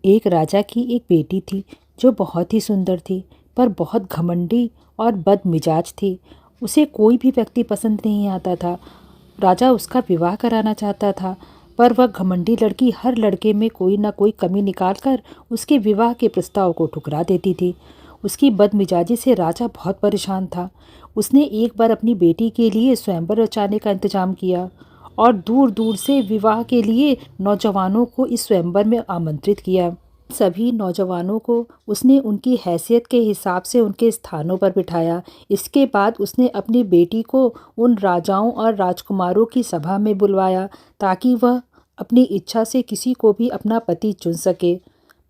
एक राजा की एक बेटी थी जो बहुत ही सुंदर थी, पर बहुत घमंडी और बदमिजाज थी। उसे कोई भी व्यक्ति पसंद नहीं आता था। राजा उसका विवाह कराना चाहता था, पर वह घमंडी लड़की हर लड़के में कोई ना कोई कमी निकालकर उसके विवाह के प्रस्ताव को ठुकरा देती थी। उसकी बदमिजाजी से राजा बहुत परेशान था। उसने एक बार अपनी बेटी के लिए स्वयंवर रचाने का इंतजाम किया और दूर दूर से विवाह के लिए नौजवानों को इस स्वयंवर में आमंत्रित किया। सभी नौजवानों को उसने उनकी हैसियत के हिसाब से उनके स्थानों पर बिठाया। इसके बाद उसने अपनी बेटी को उन राजाओं और राजकुमारों की सभा में बुलवाया ताकि वह अपनी इच्छा से किसी को भी अपना पति चुन सके।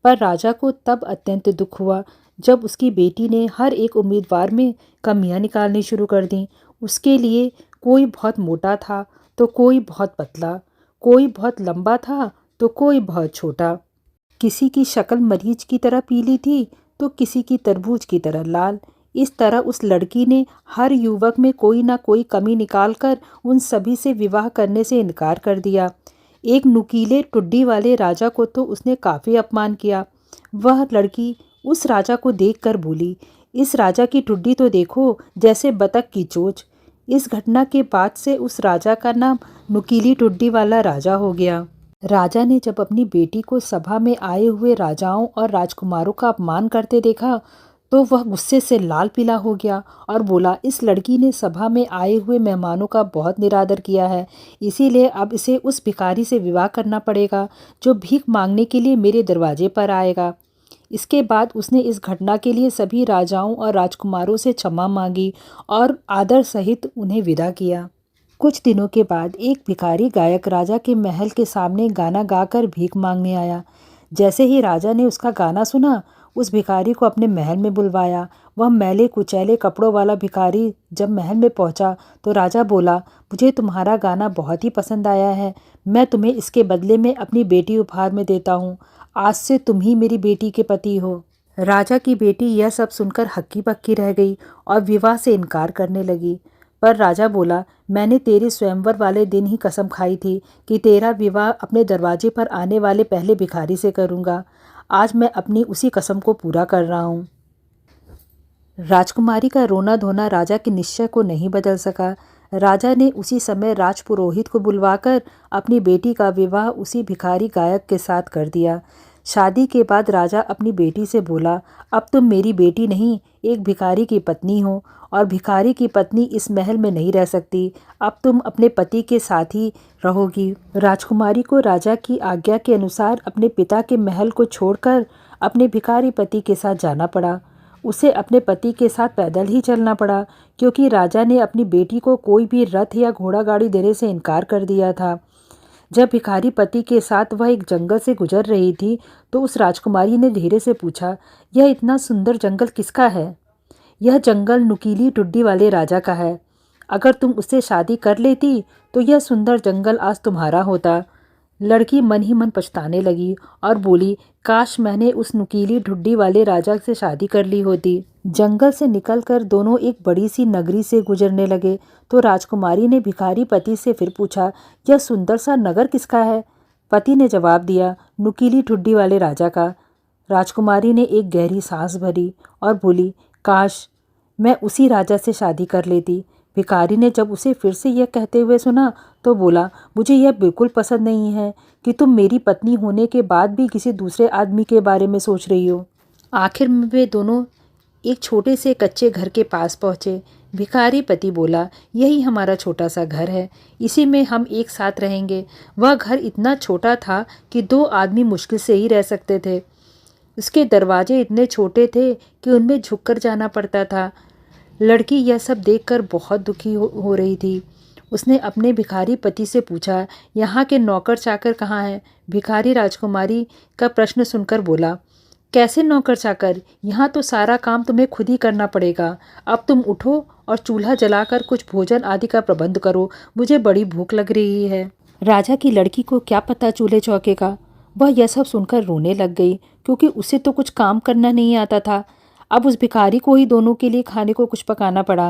पर राजा को तब अत्यंत दुख हुआ जब उसकी बेटी ने हर एक उम्मीदवार में कमियां निकालनी शुरू कर दी। उसके लिए कोई बहुत मोटा था तो कोई बहुत पतला, कोई बहुत लंबा था तो कोई बहुत छोटा। किसी की शक्ल मरीच की तरह पीली थी तो किसी की तरबूज की तरह लाल। इस तरह उस लड़की ने हर युवक में कोई ना कोई कमी निकालकर उन सभी से विवाह करने से इनकार कर दिया। एक नुकीले टुड्डी वाले राजा को तो उसने काफ़ी अपमान किया। वह लड़की उस राजा को देखकर बोली, इस राजा की टुड्डी तो देखो, जैसे बतख की चोंच। इस घटना के बाद से उस राजा का नाम नुकीली टुड्डी वाला राजा हो गया। राजा ने जब अपनी बेटी को सभा में आए हुए राजाओं और राजकुमारों का अपमान करते देखा तो वह गुस्से से लाल पीला हो गया और बोला, इस लड़की ने सभा में आए हुए मेहमानों का बहुत निरादर किया है, इसीलिए अब इसे उस भिखारी से विवाह करना पड़ेगा जो भीख मांगने के लिए मेरे दरवाजे पर आएगा। इसके बाद उसने इस घटना के लिए सभी राजाओं और राजकुमारों से क्षमा मांगी और आदर सहित उन्हें विदा किया। कुछ दिनों के बाद एक भिखारी गायक राजा के महल के सामने गाना गाकर भीख मांगने आया। जैसे ही राजा ने उसका गाना सुना, उस भिखारी को अपने महल में बुलवाया। वह मैले कुचैले कपड़ों वाला भिखारी जब महल में पहुंचा तो राजा बोला, मुझे तुम्हारा गाना बहुत ही पसंद आया है, मैं तुम्हें इसके बदले में अपनी बेटी उपहार में देता हूँ। आज से तुम ही मेरी बेटी के पति हो। राजा की बेटी यह सब सुनकर हक्की बक्की रह गई और विवाह से इनकार करने लगी। पर राजा बोला, मैंने तेरे स्वयंवर वाले दिन ही कसम खाई थी कि तेरा विवाह अपने दरवाजे पर आने वाले पहले भिखारी से करूँगा। आज मैं अपनी उसी कसम को पूरा कर रहा हूँ। राजकुमारी का रोना धोना राजा के निश्चय को नहीं बदल सका। राजा ने उसी समय राजपुरोहित को बुलवाकर अपनी बेटी का विवाह उसी भिखारी गायक के साथ कर दिया। शादी के बाद राजा अपनी बेटी से बोला, अब तुम मेरी बेटी नहीं, एक भिखारी की पत्नी हो और भिखारी की पत्नी इस महल में नहीं रह सकती। अब तुम अपने पति के साथ ही रहोगी। राजकुमारी को राजा की आज्ञा के अनुसार अपने पिता के महल को छोड़कर अपने भिखारी पति के साथ जाना पड़ा। उसे अपने पति के साथ पैदल ही चलना पड़ा क्योंकि राजा ने अपनी बेटी को कोई भी रथ या घोड़ा गाड़ी देने से इनकार कर दिया था। जब भिखारी पति के साथ वह एक जंगल से गुजर रही थी तो उस राजकुमारी ने धीरे से पूछा, यह इतना सुंदर जंगल किसका है? यह जंगल नुकीली टुड्डी वाले राजा का है। अगर तुम उससे शादी कर लेती तो यह सुंदर जंगल आज तुम्हारा होता। लड़की मन ही मन पछताने लगी और बोली, काश मैंने उस नुकीली ढुड्डी वाले राजा से शादी कर ली होती। जंगल से निकलकर दोनों एक बड़ी सी नगरी से गुजरने लगे तो राजकुमारी ने भिखारी पति से फिर पूछा, यह सुंदर सा नगर किसका है? पति ने जवाब दिया, नुकीली ठुड्डी वाले राजा का। राजकुमारी ने एक गहरी सांस भरी और बोली, काश मैं उसी राजा से शादी कर लेती। भिखारी ने जब उसे फिर से यह कहते हुए सुना तो बोला, मुझे यह बिल्कुल पसंद नहीं है कि तुम मेरी पत्नी होने के बाद भी किसी दूसरे आदमी के बारे में सोच रही हो। आखिर में वे दोनों एक छोटे से कच्चे घर के पास पहुँचे। भिखारी पति बोला, यही हमारा छोटा सा घर है, इसी में हम एक साथ रहेंगे। वह घर इतना छोटा था कि दो आदमी मुश्किल से ही रह सकते थे। उसके दरवाजे इतने छोटे थे कि उनमें झुककर जाना पड़ता था। लड़की यह सब देखकर बहुत दुखी हो रही थी। उसने अपने भिखारी पति से पूछा, यहाँ के नौकर चाकर कहाँ हैं? भिखारी राजकुमारी का प्रश्न सुनकर बोला, कैसे नौकर चाकर? यहाँ तो सारा काम तुम्हें खुद ही करना पड़ेगा। अब तुम उठो और चूल्हा जलाकर कुछ भोजन आदि का प्रबंध करो, मुझे बड़ी भूख लग रही है। राजा की लड़की को क्या पता चूल्हे चौके का। वह यह सब सुनकर रोने लग गई क्योंकि उसे तो कुछ काम करना नहीं आता था। अब उस भिखारी को ही दोनों के लिए खाने को कुछ पकाना पड़ा।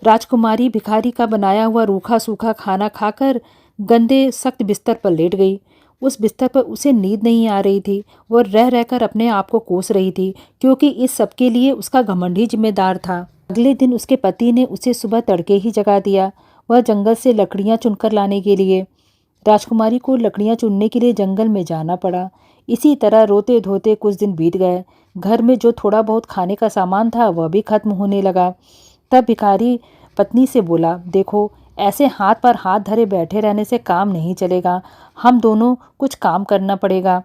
राजकुमारी भिखारी का बनाया हुआ रूखा सूखा खाना खाकर गंदे सख्त बिस्तर पर लेट गई। उस बिस्तर पर उसे नींद नहीं आ रही थी। वह रह रहकर अपने आप को कोस रही थी, क्योंकि इस सब के लिए उसका घमंड ही जिम्मेदार था। अगले दिन उसके पति ने उसे सुबह तड़के ही जगा दिया। वह जंगल से लकड़ियाँ चुनकर लाने के लिए। राजकुमारी को लकड़ियाँ चुनने के लिए जंगल में जाना पड़ा। इसी तरह रोते धोते कुछ दिन बीत गए। घर में जो थोड़ा बहुत खाने का सामान था वह भी खत्म होने लगा। तब भिखारी पत्नी से बोला, देखो, ऐसे हाथ पर हाथ धरे बैठे रहने से काम नहीं चलेगा। हम दोनों कुछ काम करना पड़ेगा।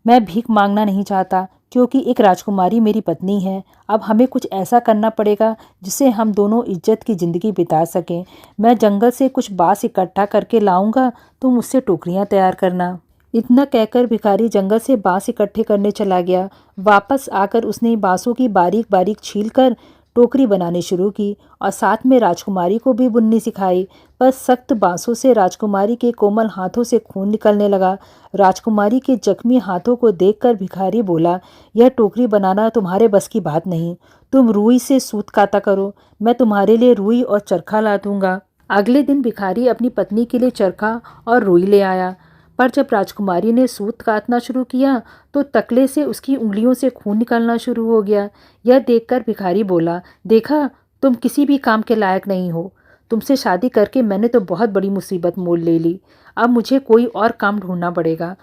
मैं भीख मांगना नहीं चाहता, क्योंकि एक राजकुमारी मेरी पत्नी है। अब हमें कुछ ऐसा करना पड़ेगा जिससे हम दोनों इज्जत की ज़िंदगी बिता सकें। मैं जंगल से कुछ बाँस इकट्ठा करके लाऊंगा, तुम उससे टोकरियाँ तैयार करना। इतना कहकर भिखारी जंगल से बाँस इकट्ठे करने चला गया। वापस आकर उसने बाँसों की बारीक बारीक छील कर टोकरी बनानी शुरू की और साथ में राजकुमारी को भी बुननी सिखाई। पर सख्त बाँसों से राजकुमारी के कोमल हाथों से खून निकलने लगा। राजकुमारी के जख्मी हाथों को देखकर भिखारी बोला, यह टोकरी बनाना तुम्हारे बस की बात नहीं। तुम रुई से सूत काता करो, मैं तुम्हारे लिए रुई और चरखा ला दूंगा। अगले दिन भिखारी अपनी पत्नी के लिए चरखा और रुई ले आया। पर जब राजकुमारी ने सूत काटना शुरू किया तो तकले से उसकी उंगलियों से खून निकलना शुरू हो गया। यह देखकर भिखारी बोला, देखा, तुम किसी भी काम के लायक नहीं हो। तुमसे शादी करके मैंने तो बहुत बड़ी मुसीबत मोल ले ली। अब मुझे कोई और काम ढूंढना पड़ेगा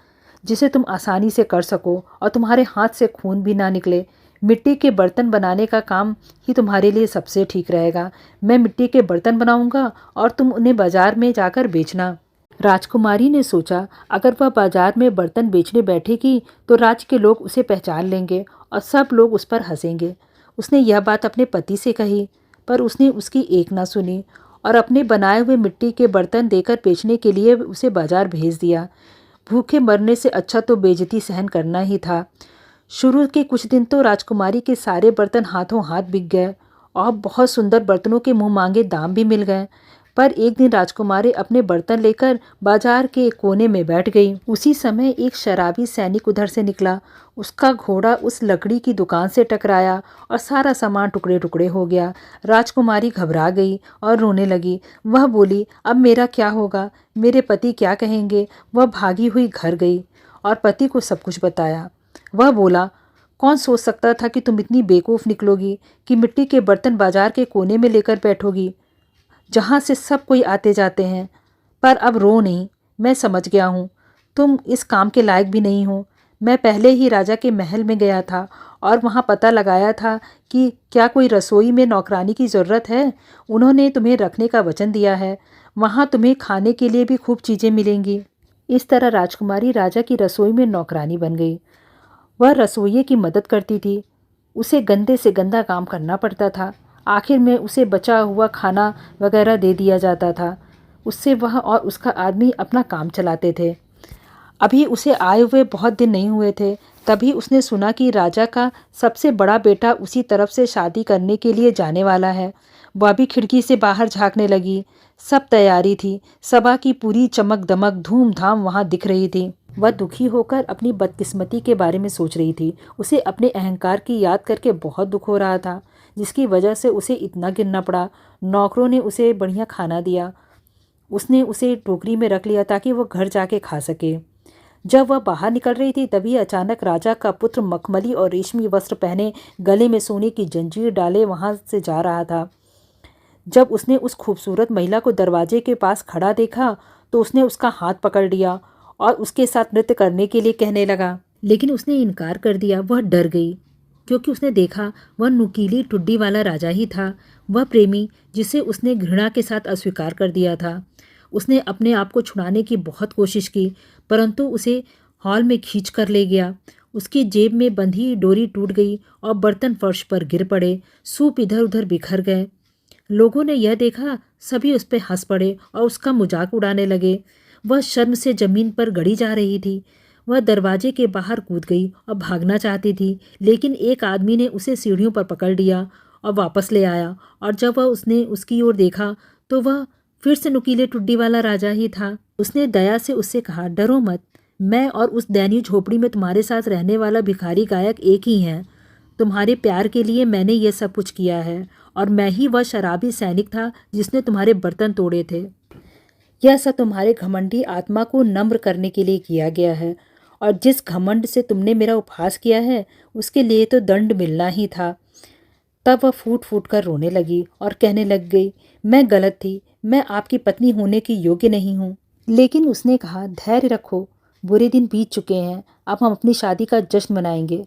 जिसे तुम आसानी से कर सको और तुम्हारे हाथ से खून भी ना निकले। मिट्टी के बर्तन बनाने का काम ही तुम्हारे लिए सबसे ठीक रहेगा। मैं मिट्टी के बर्तन बनाऊंगा और तुम उन्हें बाजार में जाकर बेचना। राजकुमारी ने सोचा, अगर वह बाजार में बर्तन बेचने बैठेगी तो राज्य के लोग उसे पहचान लेंगे और सब लोग उस पर हंसेंगे। उसने यह बात अपने पति से कही, पर उसने उसकी एक ना सुनी और अपने बनाए हुए मिट्टी के बर्तन देकर बेचने के लिए उसे बाजार भेज दिया। भूखे मरने से अच्छा तो बेइज्जती सहन करना ही था। शुरू के कुछ दिन तो राजकुमारी के सारे बर्तन हाथों हाथ बिक गए और बहुत सुंदर बर्तनों के मुँह मांगे दाम भी मिल गए। पर एक दिन राजकुमारी अपने बर्तन लेकर बाजार के कोने में बैठ गई। उसी समय एक शराबी सैनिक उधर से निकला। उसका घोड़ा उस लकड़ी की दुकान से टकराया और सारा सामान टुकड़े टुकड़े हो गया। राजकुमारी घबरा गई और रोने लगी। वह बोली, अब मेरा क्या होगा, मेरे पति क्या कहेंगे। वह भागी हुई घर गई और पति को सब कुछ बताया। वह बोला, कौन सोच सकता था कि तुम इतनी बेवकूफ़ निकलोगी कि मिट्टी के बर्तन बाजार के कोने में लेकर बैठोगी, जहाँ से सब कोई आते जाते हैं। पर अब रो नहीं, मैं समझ गया हूँ, तुम इस काम के लायक भी नहीं हो। मैं पहले ही राजा के महल में गया था और वहाँ पता लगाया था कि क्या कोई रसोई में नौकरानी की ज़रूरत है। उन्होंने तुम्हें रखने का वचन दिया है। वहाँ तुम्हें खाने के लिए भी खूब चीज़ें मिलेंगी। इस तरह राजकुमारी राजा की रसोई में नौकरानी बन गई। वह रसोइये की मदद करती थी। उसे गंदे से गंदा काम करना पड़ता था। आखिर में उसे बचा हुआ खाना वगैरह दे दिया जाता था। उससे वह और उसका आदमी अपना काम चलाते थे। अभी उसे आए हुए बहुत दिन नहीं हुए थे, तभी उसने सुना कि राजा का सबसे बड़ा बेटा उसी तरफ से शादी करने के लिए जाने वाला है। वह भी खिड़की से बाहर झांकने लगी। सब तैयारी थी। सभा की पूरी चमक दमक धूमधाम वहाँ दिख रही थी। वह दुखी होकर अपनी बदकिस्मती के बारे में सोच रही थी। उसे अपने अहंकार की याद करके बहुत दुख हो रहा था, जिसकी वजह से उसे इतना गिरना पड़ा। नौकरों ने उसे बढ़िया खाना दिया। उसने उसे टोकरी में रख लिया ताकि वह घर जाके खा सके। जब वह बाहर निकल रही थी तभी अचानक राजा का पुत्र मखमली और रेशमी वस्त्र पहने, गले में सोने की जंजीर डाले वहाँ से जा रहा था। जब उसने उस खूबसूरत महिला को दरवाजे के पास खड़ा देखा तो उसने उसका हाथ पकड़ लिया और उसके साथ नृत्य करने के लिए कहने लगा, लेकिन उसने इनकार कर दिया। वह डर गई क्योंकि उसने देखा वह नुकीली टुड्डी वाला राजा ही था, वह प्रेमी जिसे उसने घृणा के साथ अस्वीकार कर दिया था। उसने अपने आप को छुड़ाने की बहुत कोशिश की, परंतु उसे हॉल में खींच कर ले गया। उसकी जेब में बंधी डोरी टूट गई और बर्तन फर्श पर गिर पड़े। सूप इधर उधर बिखर गए। लोगों ने यह देखा, सभी उस पर हंस पड़े और उसका मजाक उड़ाने लगे। वह शर्म से जमीन पर गड़ी जा रही थी। वह दरवाजे के बाहर कूद गई और भागना चाहती थी, लेकिन एक आदमी ने उसे सीढ़ियों पर पकड़ लिया और वापस ले आया। और जब वह उसने उसकी ओर देखा तो वह फिर से नुकीले टुड्डी वाला राजा ही था। उसने दया से उससे कहा, डरो मत, मैं और उस दयनीय झोपड़ी में तुम्हारे साथ रहने वाला भिखारी गायक एक ही हैं। तुम्हारे प्यार के लिए मैंने यह सब कुछ किया है और मैं ही वह शराबी सैनिक था जिसने तुम्हारे बर्तन तोड़े थे। यह सब तुम्हारे घमंडी आत्मा को नम्र करने के लिए किया गया है, और जिस घमंड से तुमने मेरा उपहास किया है उसके लिए तो दंड मिलना ही था। तब वह फूट फूट कर रोने लगी और कहने लग गई, मैं गलत थी, मैं आपकी पत्नी होने की योग्य नहीं हूँ। लेकिन उसने कहा, धैर्य रखो, बुरे दिन बीत चुके हैं, अब हम अपनी शादी का जश्न मनाएंगे।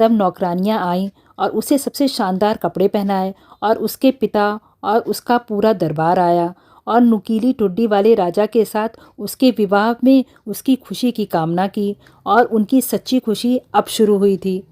तब नौकरानियाँ आईं और उसे सबसे शानदार कपड़े पहनाए, और उसके पिता और उसका पूरा दरबार आया और नुकीली टुड्डी वाले राजा के साथ उसके विवाह में उसकी खुशी की कामना की, और उनकी सच्ची खुशी अब शुरू हुई थी।